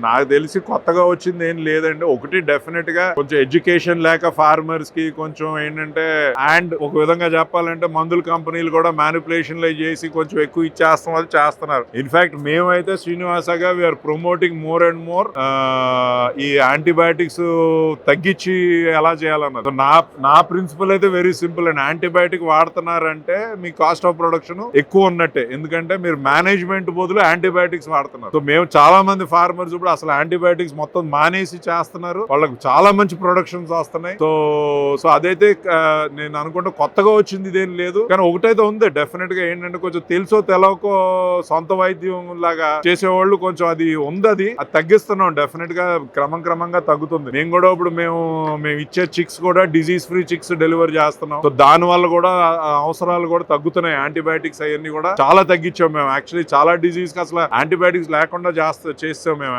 నాకు తెలిసి కొత్తగా వచ్చింది ఏం లేదండి. ఒకటి డెఫినెట్ గా కొంచెం ఎడ్యుకేషన్ లేక ఫార్మర్స్ కి కొంచెం ఏంటంటే, అండ్ ఒక విధంగా చెప్పాలంటే మందుల కంపెనీలు కూడా మ్యానిపులేషన్ చేసి కొంచెం ఎక్కువ ఇచ్చేస్తాం, అది చేస్తున్నారు. ఇన్ఫాక్ట్ మేమైతే శ్రీనివాసగా we are promoting more and more ఈ యాంటీబయాటిక్స్ తగ్గించి ఎలా చేయాలన్నది. నా ప్రిన్సిపల్ అయితే వెరీ సింపుల్ అండి. యాంటీబయాటిక్ వాడుతున్నారంటే మీ కాస్ట్ ఆఫ్ ప్రొడక్షన్ ఎక్కువ ఉన్నట్టే, ఎందుకంటే మీరు మేనేజ్మెంట్ బదులు యాంటీబయాటిక్స్ వాడుతున్నారు. సో మేము చాలా మంది ఫార్మర్స్ ఇప్పుడు అసలు యాంటీబయాటిక్స్ మొత్తం మానేసి చేస్తున్నారు, వాళ్ళకి చాలా మంచి ప్రొడక్షన్స్ వస్తున్నాయి. సో అదైతే నేను అనుకుంటా కొత్తగా వచ్చింది ఇదేం లేదు, కానీ ఒకటైతే ఉంది డెఫినెట్ గా ఏంటంటే, కొంచెం తెలుసో తెలవకో సొంత వైద్యం లాగా చేసేవాళ్ళు కొంచెం అది ఉంది, అది తగ్గిస్తున్నాం. డెఫినెట్ గా క్రమంగా తగ్గుతుంది. మేము కూడా ఇప్పుడు మేము ఇచ్చే చిక్స్ కూడా డిజీజ్ ఫ్రీ చిక్స్ డెలివరీ చేస్తున్నాం. సో దాని వల్ల కూడా అవసరాలు కూడా తగ్గుతున్నాయి. యాంటీబయాటిక్స్ అవన్నీ కూడా చాలా తగ్గించాం మేము. యాక్చువల్లీ చాలా డిజీజ్ కి అసలు యాంటీబయాటిక్స్ లేకుండా చేస్తాం మేము.